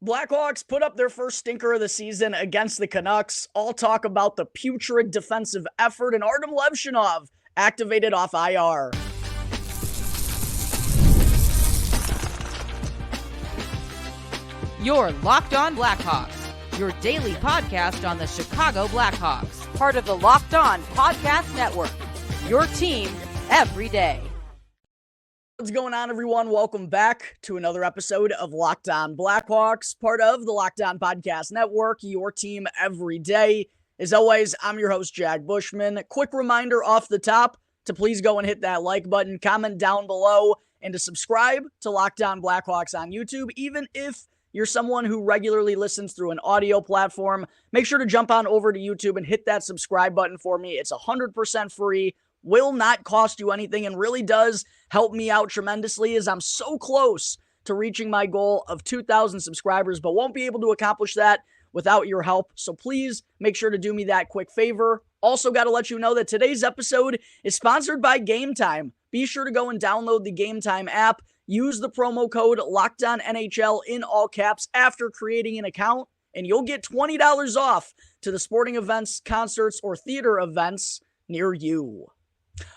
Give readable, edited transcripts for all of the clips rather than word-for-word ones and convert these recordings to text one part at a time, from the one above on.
Blackhawks put up their first stinker of the season against the Canucks. All talk about the putrid defensive effort, and Artyom Levshunov activated off IR. You're Locked On Blackhawks, your daily podcast on the Chicago Blackhawks, part of the Locked On Podcast Network, your team every day. What's going on, everyone? Welcome back to another episode of Locked On Blackhawks, part of the Locked On Podcast Network, your team every day. As always, I'm your host, Jack Bushman. Quick reminder off the top to please go and hit that like button, comment down below, and to subscribe to Locked On Blackhawks on YouTube. Even if you're someone who regularly listens through an audio platform, make sure to jump on over to YouTube and hit that subscribe button for me. It's 100% free. Will not cost you anything and really does help me out tremendously, as I'm so close to reaching my goal of 2,000 subscribers, but won't be able to accomplish that without your help. So please make sure to do me that quick favor. Also got to let you know that today's episode is sponsored by Game Time. Be sure to go and download the Game Time app. Use the promo code LOCKEDONNHL in all caps after creating an account, and you'll get $20 off to the sporting events, concerts, or theater events near you.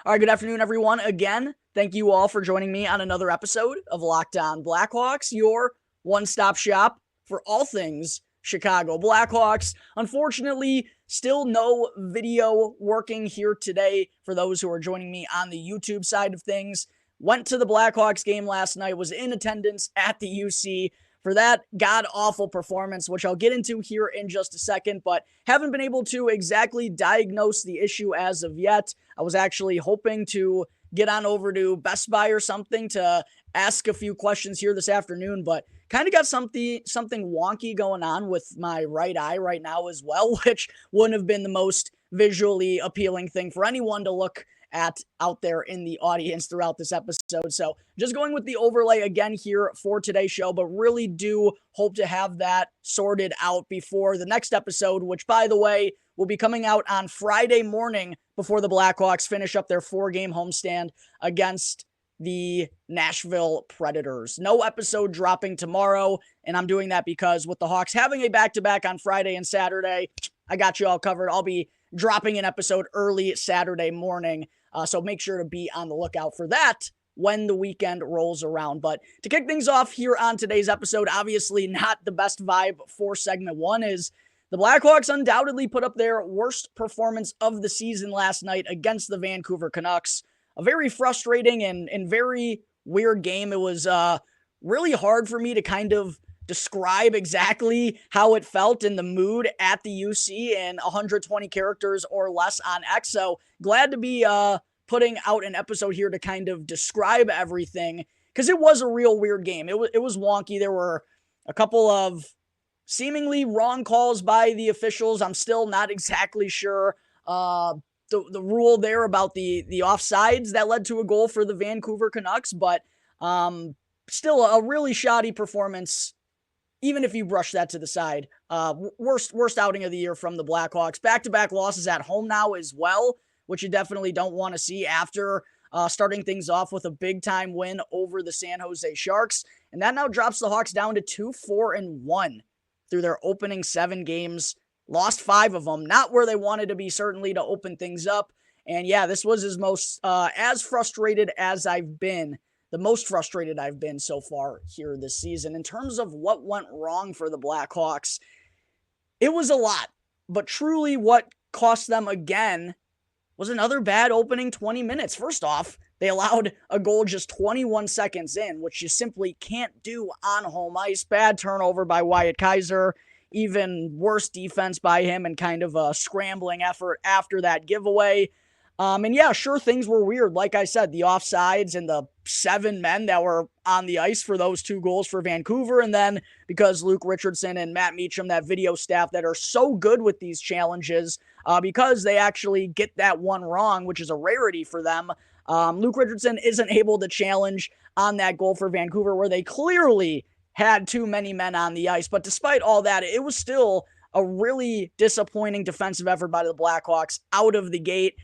All right, good afternoon, everyone. Again, thank you all for joining me on another episode of Locked On Blackhawks, your one-stop shop for all things Chicago Blackhawks. Unfortunately, still no video working here today for those who are joining me on the YouTube side of things. Went to the Blackhawks game last night, was in attendance at the UC for that god-awful performance, which I'll get into here in just a second, but haven't been able to exactly diagnose the issue as of yet. I was actually hoping to get on over to Best Buy or something to ask a few questions here this afternoon, but kind of got something wonky going on with my right eye right now as well, which wouldn't have been the most visually appealing thing for anyone to look at out there in the audience throughout this episode. So just going with the overlay again here for today's show, but really do hope to have that sorted out before the next episode, which, by the way, will be coming out on Friday morning before the Blackhawks finish up their 4-game homestand against the Nashville Predators. No episode dropping tomorrow, and I'm doing that because with the Hawks having a back-to-back on Friday and Saturday, I got you all covered. I'll be dropping an episode early Saturday morning. So make sure to be on the lookout for that when the weekend rolls around. But to kick things off here on today's episode, obviously not the best vibe for segment one, is the Blackhawks undoubtedly put up their worst performance of the season last night against the Vancouver Canucks. A very frustrating and very weird game. It was really hard for me to kind of describe exactly how it felt in the mood at the UC in 120 characters or less on X. So glad to be putting out an episode here to kind of describe everything, because it was a real weird game. It was wonky. There were a couple of seemingly wrong calls by the officials. I'm still not exactly sure the rule there about the offsides that led to a goal for the Vancouver Canucks, but still a really shoddy performance. Even if you brush that to the side, worst outing of the year from the Blackhawks. Back-to-back losses at home now as well, which you definitely don't want to see after starting things off with a big-time win over the San Jose Sharks. And that now drops the Hawks down to 2-4-1 through their opening 7 games. Lost 5 of them. Not where they wanted to be, certainly, to open things up. And yeah, this was as frustrated as I've been. The most frustrated I've been so far here this season. In terms of what went wrong for the Blackhawks, it was a lot. But truly what cost them again was another bad opening 20 minutes. First off, they allowed a goal just 21 seconds in, which you simply can't do on home ice. Bad turnover by Wyatt Kaiser. Even worse defense by him, and kind of a scrambling effort after that giveaway. And yeah, sure, things were weird. Like I said, the offsides and the 7 men that were on the ice for those 2 goals for Vancouver. And then because Luke Richardson and Matt Meacham, that video staff that are so good with these challenges, because they actually get that one wrong, which is a rarity for them. Luke Richardson isn't able to challenge on that goal for Vancouver, where they clearly had too many men on the ice. But despite all that, it was still a really disappointing defensive effort by the Blackhawks out of the gate.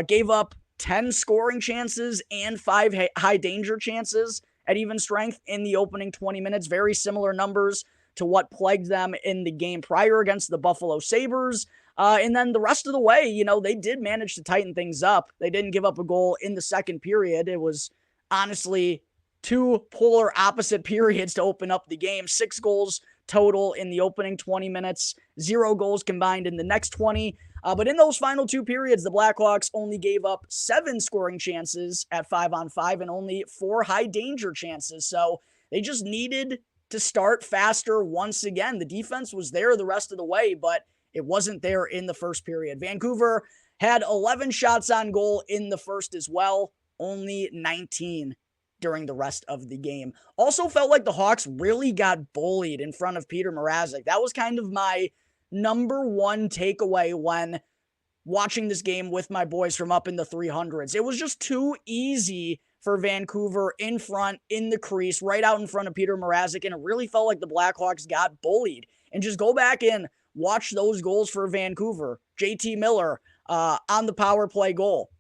Gave up 10 scoring chances and 5 high danger chances at even strength in the opening 20 minutes. Very similar numbers to what plagued them in the game prior against the Buffalo Sabres. And then the rest of the way, they did manage to tighten things up. They didn't give up a goal in the second period. It was honestly two polar opposite periods to open up the game. 6 goals total in the opening 20 minutes, 0 goals combined in the next 20. But in those final 2 periods, the Blackhawks only gave up 7 scoring chances at 5-on-5 and only 4 high danger chances. So they just needed to start faster once again. The defense was there the rest of the way, but it wasn't there in the first period. Vancouver had 11 shots on goal in the first as well, only 19 during the rest of the game. Also felt like the Hawks really got bullied in front of Peter Mrazek. That was kind of my number one takeaway when watching this game with my boys from up in the 300s. It was just too easy for Vancouver in front, in the crease, right out in front of Peter Mrazek, and it really felt like the Blackhawks got bullied. And just go back and watch those goals for Vancouver. JT Miller on the power play goal.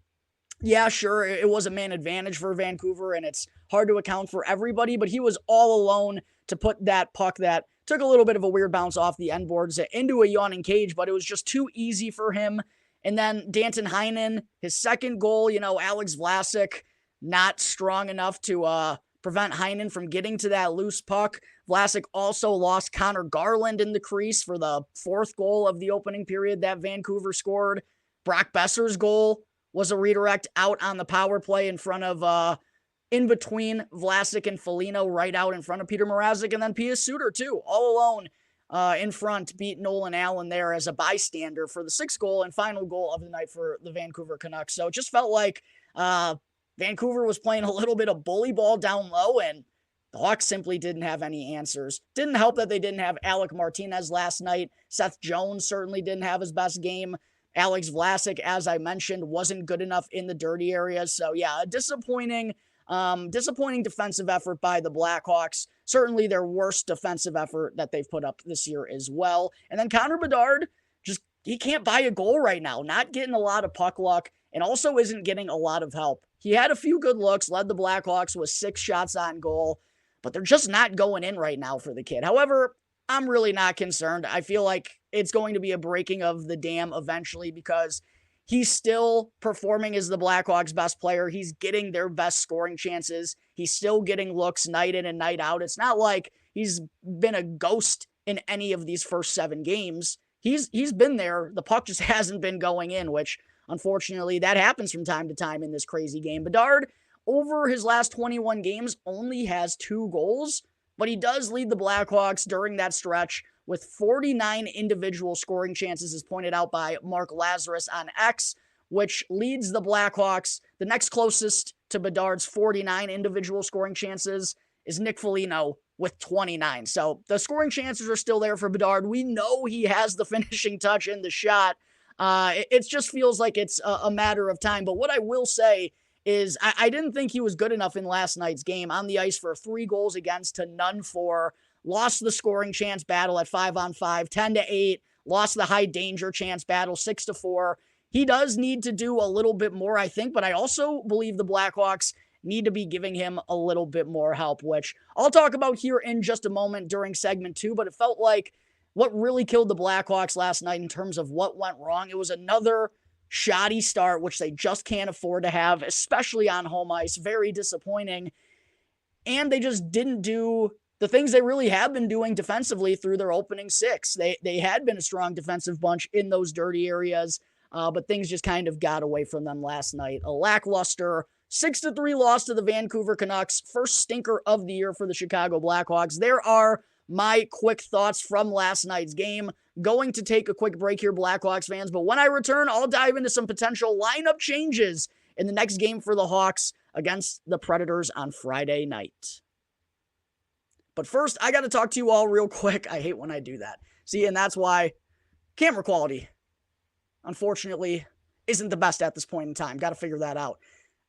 Yeah, sure, it was a man advantage for Vancouver, and it's hard to account for everybody, but he was all alone to put that puck that took a little bit of a weird bounce off the end boards into a yawning cage, but it was just too easy for him. And then Danton Heinen, his second goal, Alex Vlasic, not strong enough to prevent Heinen from getting to that loose puck. Vlasic also lost Connor Garland in the crease for the 4th goal of the opening period that Vancouver scored. Brock Besser's goal was a redirect out on the power play in front of, in between Vlasic and Foligno, right out in front of Peter Mrazek, and then Pius Suter, too, all alone in front, beat Nolan Allen there as a bystander for the 6th goal and final goal of the night for the Vancouver Canucks. So it just felt like Vancouver was playing a little bit of bully ball down low, and the Hawks simply didn't have any answers. Didn't help that they didn't have Alec Martinez last night. Seth Jones certainly didn't have his best game. Alex Vlasic, as I mentioned, wasn't good enough in the dirty areas. So yeah, a disappointing defensive effort by the Blackhawks. Certainly their worst defensive effort that they've put up this year as well. And then Connor Bedard, he can't buy a goal right now. Not getting a lot of puck luck, and also isn't getting a lot of help. He had a few good looks, led the Blackhawks with 6 shots on goal, but they're just not going in right now for the kid. However, I'm really not concerned. I feel like it's going to be a breaking of the dam eventually because he's still performing as the Blackhawks' best player. He's getting their best scoring chances. He's still getting looks night in and night out. It's not like he's been a ghost in any of these first 7 games. He's been there. The puck just hasn't been going in, which unfortunately that happens from time to time in this crazy game. Bedard, over his last 21 games, only has 2 goals, but he does lead the Blackhawks during that stretch with 49 individual scoring chances, as pointed out by Mark Lazarus on X, which leads the Blackhawks. The next closest to Bedard's 49 individual scoring chances is Nick Foligno with 29. So the scoring chances are still there for Bedard. We know he has the finishing touch in the shot. It just feels like it's a matter of time. But what I will say is I didn't think he was good enough in last night's game. On the ice for 3 goals against to none for. Lost the scoring chance battle at 5-on-5, 10-8. Lost the high danger chance battle 6-4. He does need to do a little bit more, I think, but I also believe the Blackhawks need to be giving him a little bit more help, which I'll talk about here in just a moment during segment 2, but it felt like what really killed the Blackhawks last night in terms of what went wrong. It was another shoddy start, which they just can't afford to have, especially on home ice. Very disappointing. And they just didn't do the things they really have been doing defensively through their opening 6. They had been a strong defensive bunch in those dirty areas, but things just kind of got away from them last night. A lackluster 6-3 loss to the Vancouver Canucks, first stinker of the year for the Chicago Blackhawks. There are my quick thoughts from last night's game. Going to take a quick break here, Blackhawks fans, but when I return, I'll dive into some potential lineup changes in the next game for the Hawks against the Predators on Friday night. But first, I got to talk to you all real quick. I hate when I do that. See, and that's why camera quality, unfortunately, isn't the best at this point in time. Got to figure that out.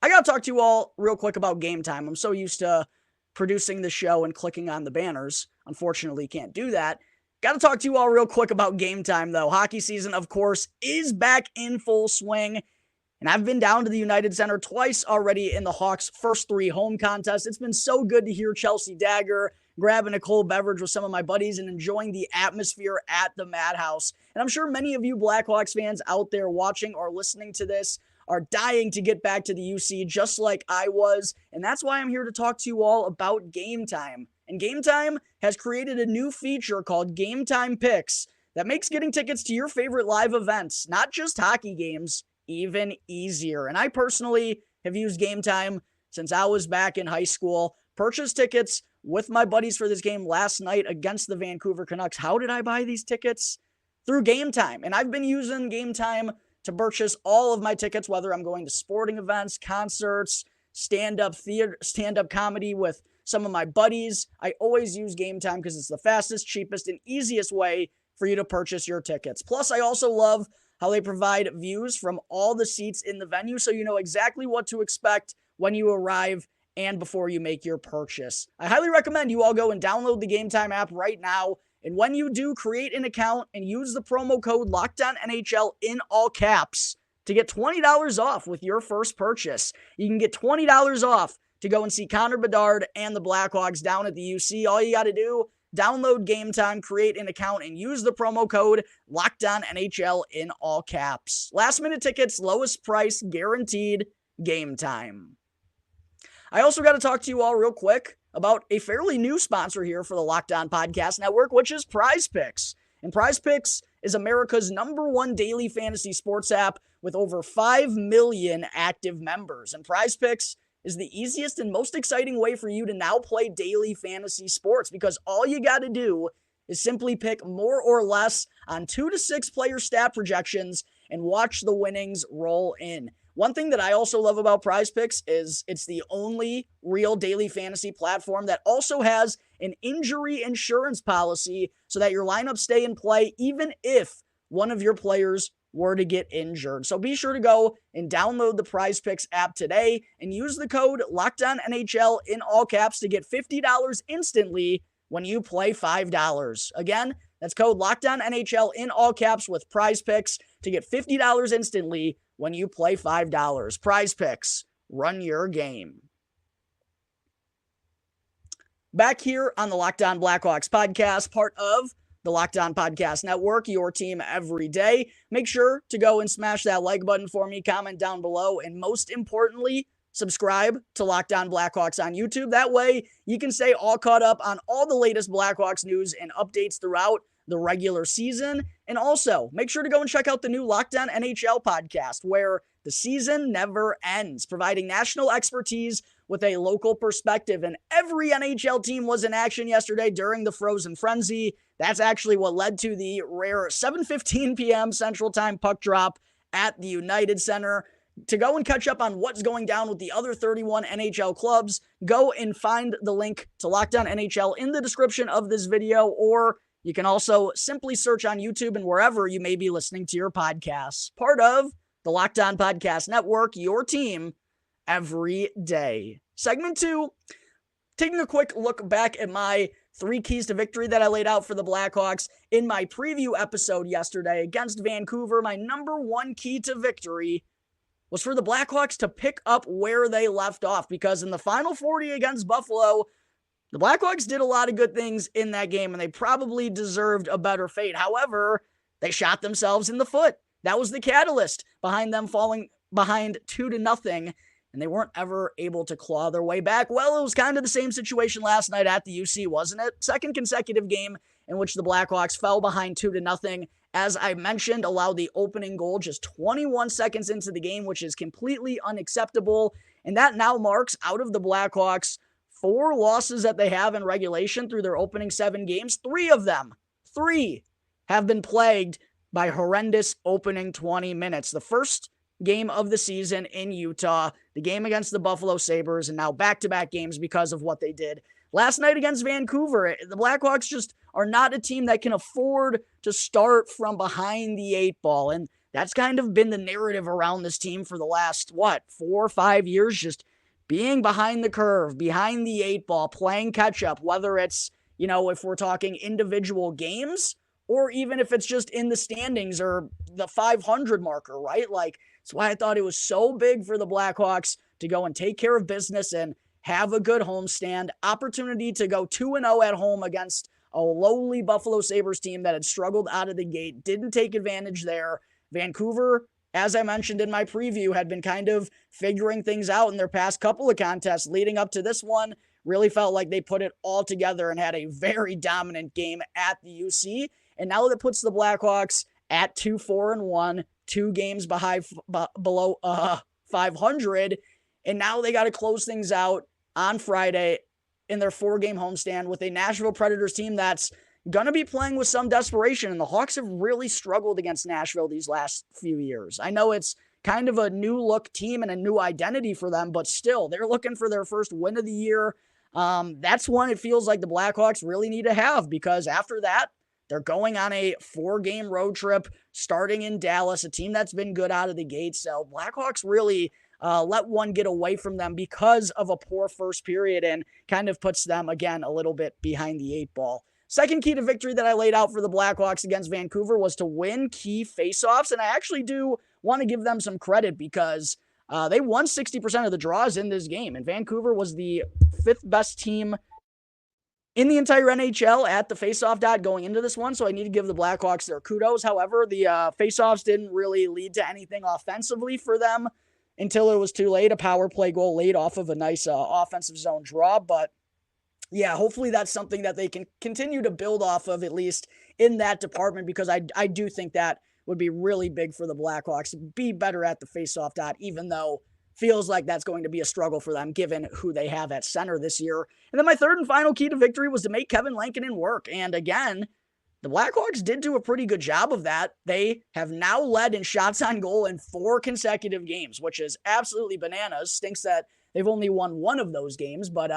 I got to talk to you all real quick about game time. I'm so used to producing the show and clicking on the banners. Unfortunately, can't do that. Got to talk to you all real quick about game time, though. Hockey season, of course, is back in full swing. And I've been down to the United Center twice already in the Hawks' first 3 home contests. It's been so good to hear Chelsea Dagger grabbing a cold beverage with some of my buddies and enjoying the atmosphere at the Madhouse. And I'm sure many of you Blackhawks fans out there watching or listening to this are dying to get back to the UC just like I was. And that's why I'm here to talk to you all about Game Time. And Game Time has created a new feature called Game Time Picks that makes getting tickets to your favorite live events, not just hockey games, even easier. And I personally have used Game Time since I was back in high school. Purchased tickets with my buddies for this game last night against the Vancouver Canucks. How did I buy these tickets? Through Game Time. And I've been using Game Time to purchase all of my tickets, whether I'm going to sporting events, concerts, stand-up theater, stand-up comedy with some of my buddies. I always use Game Time because it's the fastest, cheapest, and easiest way for you to purchase your tickets. Plus, I also love how they provide views from all the seats in the venue so you know exactly what to expect when you arrive and before you make your purchase. I highly recommend you all go and download the Game Time app right now. And when you do, create an account and use the promo code LOCKEDONNHL in all caps to get $20 off with your first purchase. You can get $20 off to go and see Connor Bedard and the Blackhawks down at the UC. All you got to do, download Game Time, create an account, and use the promo code LOCKEDONNHL in all caps. Last minute tickets, lowest price, guaranteed. Game Time. I also got to talk to you all real quick about a fairly new sponsor here for the Locked On Podcast Network, which is Prize Picks. And Prize Picks is America's #1 daily fantasy sports app with over 5 million active members. And Prize Picks is the easiest and most exciting way for you to now play daily fantasy sports because all you got to do is simply pick more or less on 2 to 6 player stat projections and watch the winnings roll in. One thing that I also love about Prize Picks is it's the only real daily fantasy platform that also has an injury insurance policy so that your lineups stay in play even if one of your players were to get injured. So be sure to go and download the Prize Picks app today and use the code LOCKEDONNHL in all caps to get $50 instantly when you play $5. Again, that's code LOCKEDONNHL in all caps with Prize Picks to get $50 instantly when you play $5. Prize Picks, run your game. Back here on the Locked On Blackhawks podcast, part of the Locked On Podcast Network, your team every day. Make sure to go and smash that like button for me, comment down below, and most importantly, subscribe to Locked On Blackhawks on YouTube. That way, you can stay all caught up on all the latest Blackhawks news and updates throughout the regular season. And also, make sure to go and check out the new Locked On NHL podcast, where the season never ends, providing national expertise with a local perspective. And every NHL team was in action yesterday during the Frozen Frenzy. That's actually what led to the rare 7:15 p.m. Central Time puck drop at the United Center. To go and catch up on what's going down with the other 31 NHL clubs, go and find the link to Locked On NHL in the description of this video, or you can also simply search on YouTube and wherever you may be listening to your podcasts. Part of the Locked On Podcast Network, your team every day. Segment 2, taking a quick look back at my 3 keys to victory that I laid out for the Blackhawks in my preview episode yesterday against Vancouver. My number 1 key to victory was for the Blackhawks to pick up where they left off, because in the final 40 against Buffalo, the Blackhawks did a lot of good things in that game, and they probably deserved a better fate. However, they shot themselves in the foot. That was the catalyst behind them falling behind 2-0, and they weren't ever able to claw their way back. Well, it was kind of the same situation last night at the UC, wasn't it? Second consecutive game in which the Blackhawks fell behind 2-0. As I mentioned, allowed the opening goal just 21 seconds into the game, which is completely unacceptable. And that now marks, out of the Blackhawks' 4 losses that they have in regulation through their opening 7 games, 3 of them, 3 have been plagued by horrendous opening 20 minutes. The first game of the season in Utah, the game against the Buffalo Sabres, and now back-to-back games because of what they did last night against Vancouver. The Blackhawks just are not a team that can afford to start from behind the 8 ball. And that's kind of been the narrative around this team for the last, 4 or 5 years, just being behind the curve, behind the 8 ball, playing catch up, whether it's, if we're talking individual games or even if it's just in the standings or the 500 marker, right? That's why I thought it was so big for the Blackhawks to go and take care of business and have a good homestand, opportunity to go 2-0 at home against a lowly Buffalo Sabres team that had struggled out of the gate, didn't take advantage there. Vancouver, as I mentioned in my preview, had been kind of figuring things out in their past couple of contests leading up to this one. Really felt like they put it all together and had a very dominant game at the UC. And now that puts the Blackhawks at 2-4-1, 2 games below 500. And now they got to close things out on Friday in their 4-game homestand with a Nashville Predators team that's going to be playing with some desperation. And the Hawks have really struggled against Nashville these last few years. I know it's kind of a new look team and a new identity for them, but still, they're looking for their first win of the year. That's one it feels like the Blackhawks really need to have, because after that, they're going on a 4-game road trip starting in Dallas, a team that's been good out of the gate. So Blackhawks really let one get away from them because of a poor first period and kind of puts them, again, a little bit behind the 8 ball. Second key to victory that I laid out for the Blackhawks against Vancouver was to win key faceoffs, and I actually do want to give them some credit because they won 60% of the draws in this game, and Vancouver was the 5th best team in the entire NHL at the faceoff dot going into this one, so I need to give the Blackhawks their kudos. However, the faceoffs didn't really lead to anything offensively for them until it was too late. A power play goal late off of a nice offensive zone draw, but yeah, hopefully that's something that they can continue to build off of, at least in that department, because I do think that would be really big for the Blackhawks to be better at the faceoff dot, even though feels like that's going to be a struggle for them given who they have at center this year. And then my third and final key to victory was to make Kevin Lankinen work. And again, the Blackhawks did do a pretty good job of that. They have now led in shots on goal in 4 consecutive games, which is absolutely bananas. Stinks that they've only won 1 of those games, but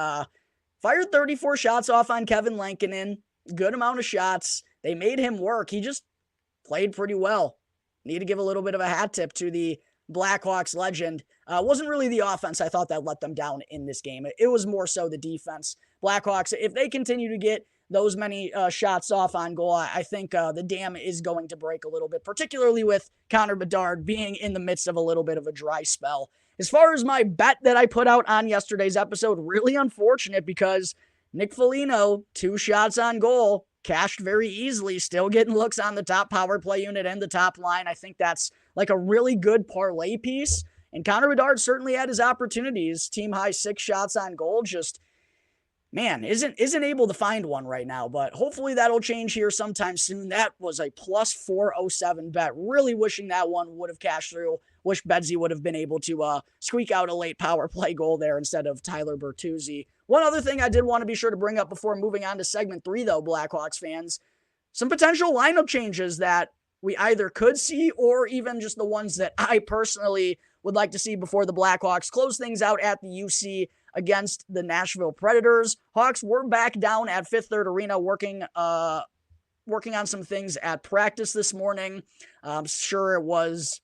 fired 34 shots off on Kevin Lankinen. Good amount of shots. They made him work. He just played pretty well. Need to give a little bit of a hat tip to the Blackhawks legend. Wasn't really the offense I thought that let them down in this game. It was more so the defense. Blackhawks, if they continue to get those many shots off on goal, I think the dam is going to break a little bit, particularly with Connor Bedard being in the midst of a little bit of a dry spell. As far as my bet that I put out on yesterday's episode, really unfortunate because Nick Foligno, 2 shots on goal, cashed very easily, still getting looks on the top power play unit and the top line. I think that's like a really good parlay piece. And Connor Bedard certainly had his opportunities. Team high 6 shots on goal, just, man, isn't able to find one right now. But hopefully that'll change here sometime soon. That was a plus 407 bet. Really wishing that one would have cashed through. Wish Bedsy would have been able to squeak out a late power play goal there instead of Tyler Bertuzzi. One other thing I did want to be sure to bring up before moving on to segment 3, though, Blackhawks fans, some potential lineup changes that we either could see or even just the ones that I personally would like to see before the Blackhawks close things out at the UC against the Nashville Predators. Hawks were back down at Fifth Third Arena working on some things at practice this morning. I'm sure it was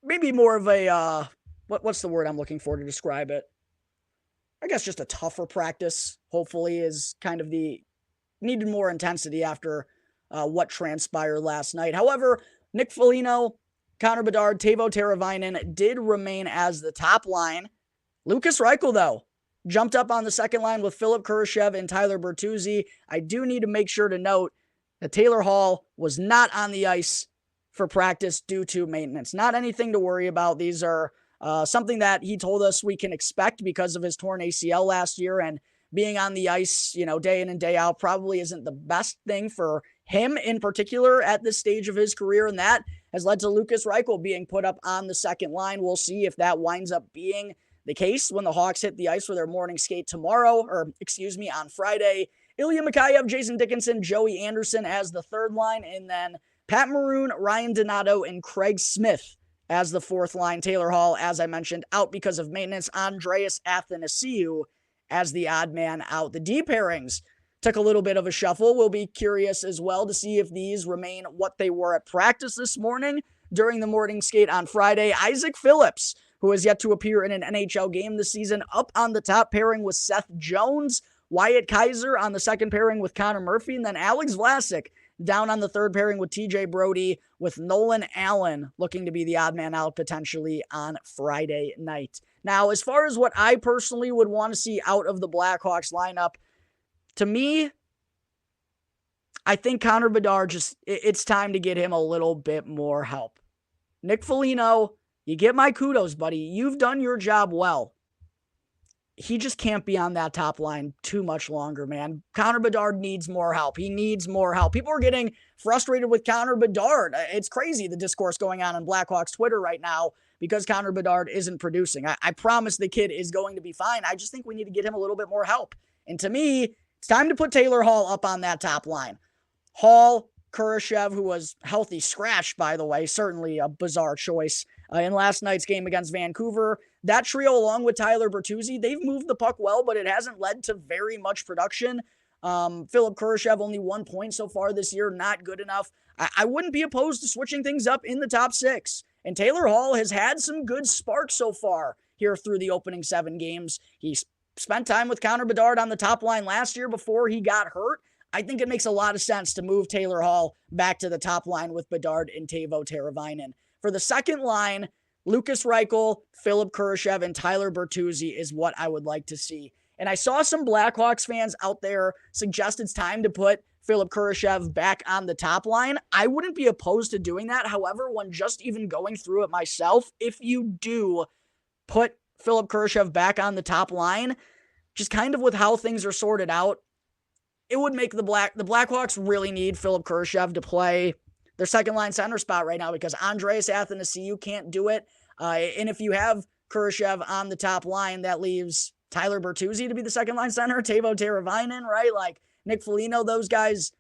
maybe more of a, what's the word I'm looking for to describe it? I guess just a tougher practice, hopefully, is kind of the needed more intensity after what transpired last night. However, Nick Foligno, Connor Bedard, Teuvo Teravainen did remain as the top line. Lukas Reichel, though, jumped up on the second line with Philip Kurashev and Tyler Bertuzzi. I do need to make sure to note that Taylor Hall was not on the ice for practice due to maintenance. Not anything to worry about. These are something that he told us we can expect because of his torn ACL last year, and being on the ice, day in and day out probably isn't the best thing for him in particular at this stage of his career, and that has led to Lukas Reichel being put up on the second line. We'll see if that winds up being the case when the Hawks hit the ice for their morning skate on Friday. Ilya Mikheyev, Jason Dickinson, Joey Anderson as the third line, and then Pat Maroon, Ryan Donato, and Craig Smith as the fourth line. Taylor Hall, as I mentioned, out because of maintenance. Andreas Athanasiou as the odd man out. The D pairings took a little bit of a shuffle. We'll be curious as well to see if these remain what they were at practice this morning during the morning skate on Friday. Isaac Phillips, who has yet to appear in an NHL game this season, up on the top pairing with Seth Jones. Wyatt Kaiser on the second pairing with Connor Murphy, and then Alex Vlasic down on the third pairing with TJ Brody, with Nolan Allen looking to be the odd man out potentially on Friday night. Now, as far as what I personally would want to see out of the Blackhawks lineup, to me, I think Connor Bedard it's time to get him a little bit more help. Nick Foligno, you get my kudos, buddy. You've done your job well. He just can't be on that top line too much longer, man. Connor Bedard needs more help. He needs more help. People are getting frustrated with Connor Bedard. It's crazy, the discourse going on Blackhawks Twitter right now because Connor Bedard isn't producing. I promise the kid is going to be fine. I just think we need to get him a little bit more help. And to me, it's time to put Taylor Hall up on that top line. Hall, Kurashev, who was healthy scratch, by the way, certainly a bizarre choice in last night's game against Vancouver. That trio, along with Tyler Bertuzzi, they've moved the puck well, but it hasn't led to very much production. Philip Kurashev, only 1 point so far this year, not good enough. I wouldn't be opposed to switching things up in the top six. And Taylor Hall has had some good sparks so far here through the opening 7 games. He spent time with Connor Bedard on the top line last year before he got hurt. I think it makes a lot of sense to move Taylor Hall back to the top line with Bedard and Teuvo Teravainen. For the second line, Lukas Reichel, Philip Kurashev, and Tyler Bertuzzi is what I would like to see. And I saw some Blackhawks fans out there suggest it's time to put Philip Kurashev back on the top line. I wouldn't be opposed to doing that. However, when just even going through it myself, if you do put Philip Kurashev back on the top line, just kind of with how things are sorted out, it would make the Blackhawks really need Philip Kurashev to play their second line center spot right now because Andreas Athanasiou can't do it. And if you have Kurashev on the top line, that leaves Tyler Bertuzzi to be the second line center, Teuvo Teravainen, right? Like Nick Foligno, those guys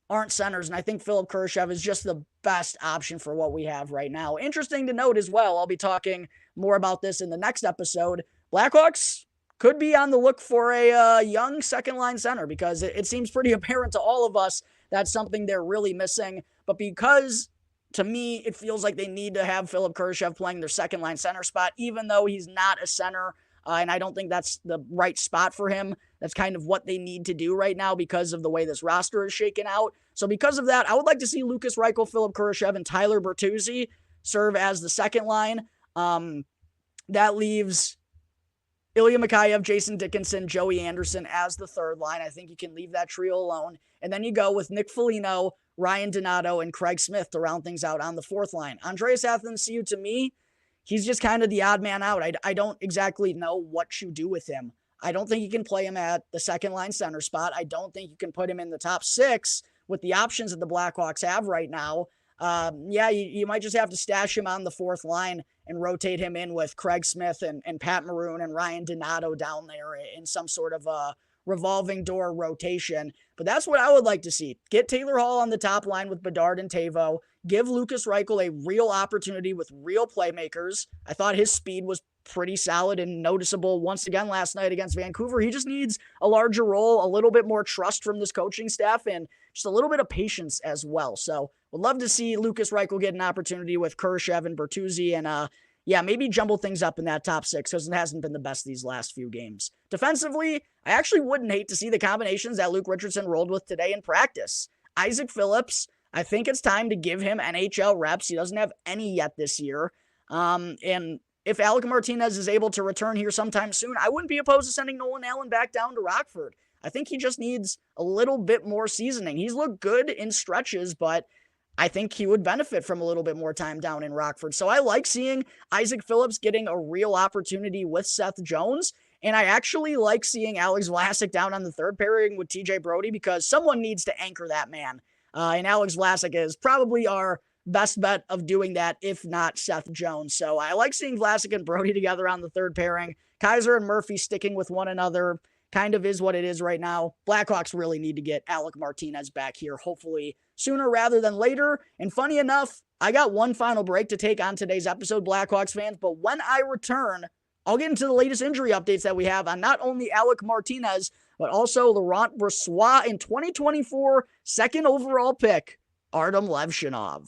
aren't centers. And I think Philip Kurashev is just the best option for what we have right now. Interesting to note as well, I'll be talking more about this in the next episode. Blackhawks could be on the look for a young second-line center because it seems pretty apparent to all of us that's something they're really missing. But because, to me, it feels like they need to have Philip Kurashev playing their second-line center spot, even though he's not a center, and I don't think that's the right spot for him. That's kind of what they need to do right now because of the way this roster is shaken out. So because of that, I would like to see Lukas Reichel, Philip Kurashev, and Tyler Bertuzzi serve as the second line. That leaves Ilya Mikheyev, Jason Dickinson, Joey Anderson as the third line. I think you can leave that trio alone. And then you go with Nick Foligno, Ryan Donato, and Craig Smith to round things out on the fourth line. Andreas Athanasiou, to me, he's just kind of the odd man out. I don't exactly know what you do with him. I don't think you can play him at the second line center spot. I don't think you can put him in the top 6 with the options that the Blackhawks have right now. You might just have to stash him on the fourth line and rotate him in with Craig Smith and Pat Maroon and Ryan Donato down there in some sort of a revolving door rotation. But that's what I would like to see. Get Taylor Hall on the top line with Bedard and Teuvo. Give Lukas Reichel a real opportunity with real playmakers. I thought his speed was pretty solid and noticeable once again last night against Vancouver. He just needs a larger role, a little bit more trust from this coaching staff, and just a little bit of patience as well. So would love to see Lukas Reichel get an opportunity with Kurashev and Bertuzzi and maybe jumble things up in that top 6 because it hasn't been the best these last few games. Defensively, I actually wouldn't hate to see the combinations that Luke Richardson rolled with today in practice. Isaac Phillips, I think it's time to give him NHL reps. He doesn't have any yet this year. And if Alec Martinez is able to return here sometime soon, I wouldn't be opposed to sending Nolan Allen back down to Rockford. I think he just needs a little bit more seasoning. He's looked good in stretches, but I think he would benefit from a little bit more time down in Rockford. So I like seeing Isaac Phillips getting a real opportunity with Seth Jones. And I actually like seeing Alex Vlasic down on the third pairing with TJ Brody because someone needs to anchor that man. And Alex Vlasic is probably our best bet of doing that, if not Seth Jones. So I like seeing Vlasic and Brody together on the third pairing. Kaiser and Murphy sticking with one another kind of is what it is right now. Blackhawks really need to get Alec Martinez back here, hopefully sooner rather than later. And funny enough, I got one final break to take on today's episode, Blackhawks fans, but when I return, I'll get into the latest injury updates that we have on not only Alec Martinez, but also Laurent Brossoit in 2024 second overall pick, Artyom Levshunov.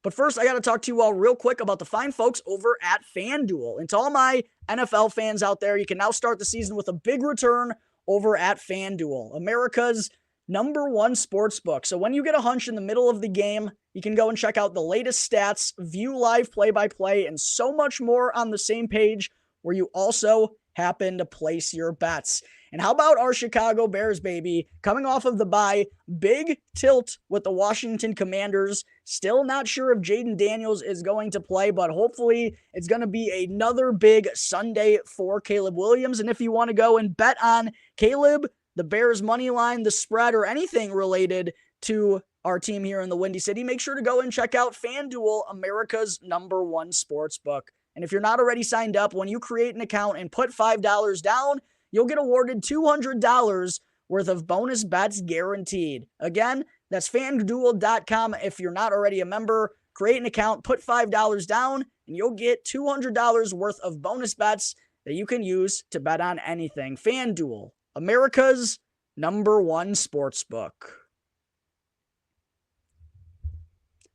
But first, I got to talk to you all real quick about the fine folks over at FanDuel. And to all my NFL fans out there, you can now start the season with a big return over at FanDuel, America's Number One Sportsbook. So when you get a hunch in the middle of the game, you can go and check out the latest stats, view live play-by-play, and so much more on the same page where you also happen to place your bets. And how about our Chicago Bears, baby? Coming off of the bye, big tilt with the Washington Commanders. Still not sure if Jaden Daniels is going to play, but hopefully it's going to be another big Sunday for Caleb Williams. And if you want to go and bet on Caleb, the Bears money line, the spread, or anything related to our team here in the Windy City, make sure to go and check out FanDuel, America's #1 sportsbook. And if you're not already signed up, when you create an account and put $5 down, you'll get awarded $200 worth of bonus bets guaranteed. Again, that's FanDuel.com. If you're not already a member, create an account, put $5 down, and you'll get $200 worth of bonus bets that you can use to bet on anything. FanDuel, America's #1 sportsbook.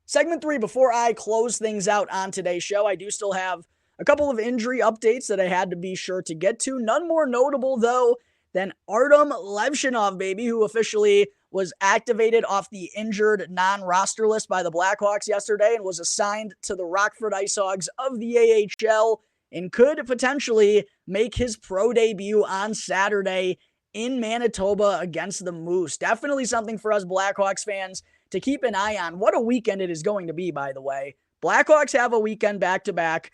Segment 3, before I close things out on today's show, I do still have a couple of injury updates that I had to be sure to get to. None more notable, though, than Artyom Levshunov, baby, who officially was activated off the injured non-roster list by the Blackhawks yesterday and was assigned to the Rockford Ice Hogs of the AHL and could potentially make his pro debut on Saturday in Manitoba against the Moose. Definitely something for us Blackhawks fans to keep an eye on. What a weekend it is going to be, by the way. Blackhawks have a weekend back-to-back.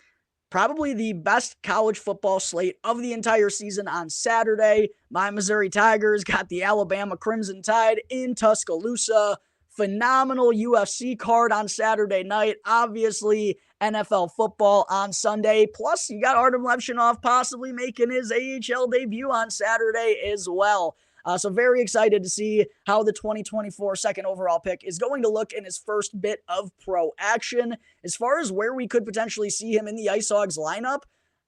Probably the best college football slate of the entire season on Saturday. My Missouri Tigers got the Alabama Crimson Tide in Tuscaloosa. Phenomenal UFC card on Saturday night. Obviously, NFL football on Sunday. Plus, you got Artyom Levshunov possibly making his AHL debut on Saturday as well. So very excited to see how the 2024 second overall pick is going to look in his first bit of pro action. As far as where we could potentially see him in the Ice Hogs lineup,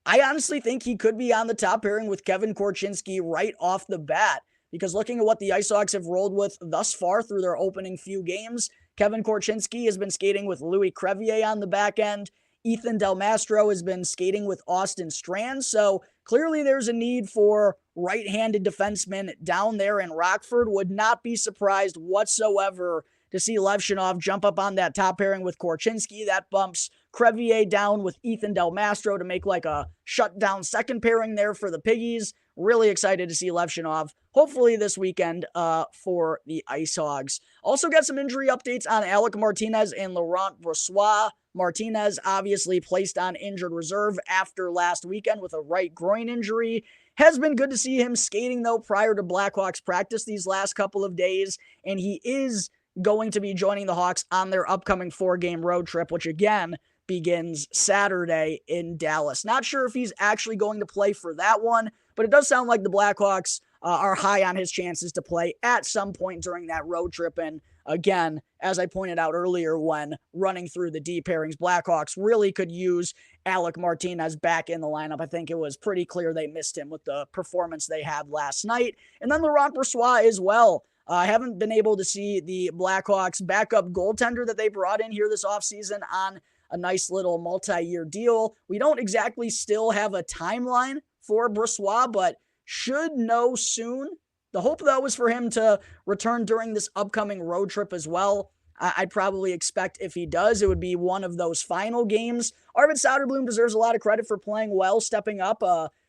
I honestly think he could be on the top pairing with Kevin Korchinski right off the bat. Because looking at what the Ice Hogs have rolled with thus far through their opening few games, Kevin Korchinski has been skating with Louis Crevier on the back end. Ethan Del Mastro has been skating with Austin Strand. So clearly there's a need for right-handed defensemen down there in Rockford. Would not be surprised whatsoever to see Levshunov jump up on that top pairing with Korchinski. That bumps Crevier down with Ethan Del Mastro to make like a shutdown second pairing there for the Piggies. Really excited to see Levshunov, hopefully this weekend, for the Ice Hogs. Also got some injury updates on Alec Martinez and Laurent Brossoit. Martinez obviously placed on injured reserve after last weekend with a right groin injury. Has been good to see him skating, though, prior to Blackhawks practice these last couple of days, and he is going to be joining the Hawks on their upcoming 4-game road trip, which again begins Saturday in Dallas. Not sure if he's actually going to play for that one, but it does sound like the Blackhawks are high on his chances to play at some point during that road trip. And again, as I pointed out earlier when running through the D pairings, Blackhawks really could use Alec Martinez back in the lineup. I think it was pretty clear they missed him with the performance they had last night. And then Laurent Brossoit as well. I haven't been able to see the Blackhawks backup goaltender that they brought in here this offseason on a nice little multi-year deal. We don't exactly still have a timeline for Brossoit, but should know soon. The hope, though, is for him to return during this upcoming road trip as well. I'd probably expect if he does, it would be one of those final games. Arvid Soderblom deserves a lot of credit for playing well, stepping up,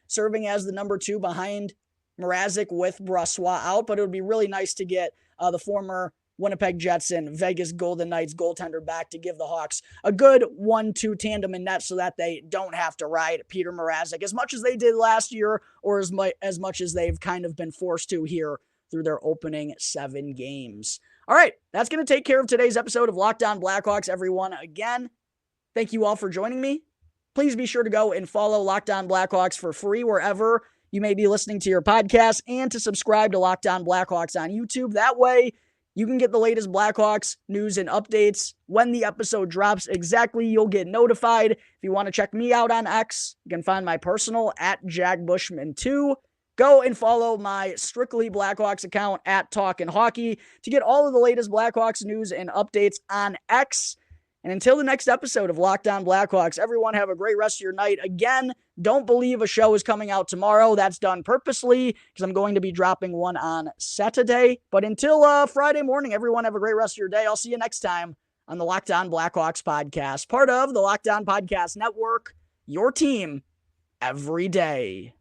serving as the number 2 behind Mrazek with Brossoit out, but it would be really nice to get the former Winnipeg Jets and Vegas Golden Knights goaltender back to give the Hawks a good 1-2 tandem in net so that they don't have to ride Peter Mrazek as much as they did last year or as much as they've kind of been forced to here through their opening 7 games. All right, that's going to take care of today's episode of Locked On Blackhawks, everyone. Again, thank you all for joining me. Please be sure to go and follow Locked On Blackhawks for free wherever you may be listening to your podcast and to subscribe to Locked On Blackhawks on YouTube. That way, you can get the latest Blackhawks news and updates when the episode drops exactly. You'll get notified. If you want to check me out on X, you can find my personal at Jack Bushman 2. Go and follow my Strictly Blackhawks account at Talkin' Hockey to get all of the latest Blackhawks news and updates on X. And until the next episode of Locked On Blackhawks, everyone have a great rest of your night. Again, don't believe a show is coming out tomorrow. That's done purposely because I'm going to be dropping one on Saturday. But until Friday morning, everyone have a great rest of your day. I'll see you next time on the Locked On Blackhawks podcast, part of the Locked On Podcast Network, your team every day.